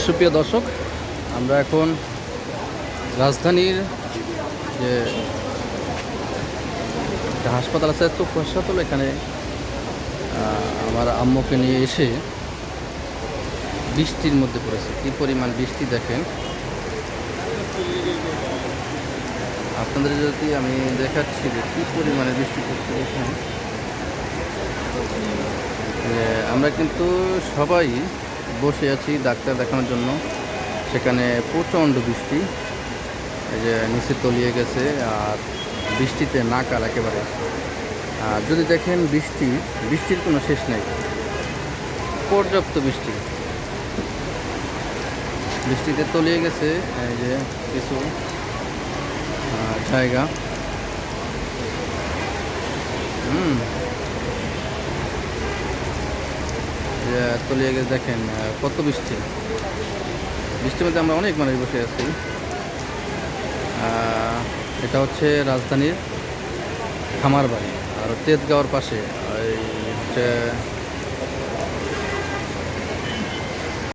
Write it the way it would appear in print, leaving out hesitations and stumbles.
সুপ্রিয় দর্শক, আমরা এখন রাজধানীর যে একটা হাসপাতাল আছে চক্ষু হাসপাতাল, এখানে আমার আম্মুকে নিয়ে এসে বৃষ্টির মধ্যে পড়েছে। কী পরিমাণ বৃষ্টি দেখেন। আপনাদের যদি আমি দেখাচ্ছি যে কী পরিমাণে বৃষ্টি পড়ছে এখানে। আমরা কিন্তু সবাই বসে আছি ডাক্তার দেখানোর জন্য। সেখানে প্রচণ্ড বৃষ্টি, এই যে নিচে তলিয়ে গেছে আর বৃষ্টিতে নাকাল একেবারে। আর যদি দেখেন বৃষ্টির কোনো শেষ নেই, পর্যাপ্ত বৃষ্টিতে তলিয়ে গেছে এই যে কিছু জায়গা। তলিয়ে গেছে দেখেন কত বৃষ্টির মধ্যে আমরা অনেক মানুষ বসে আছি। এটা হচ্ছে রাজধানীর খামারবাড়ি, আর তেজগাঁওর পাশে এই হচ্ছে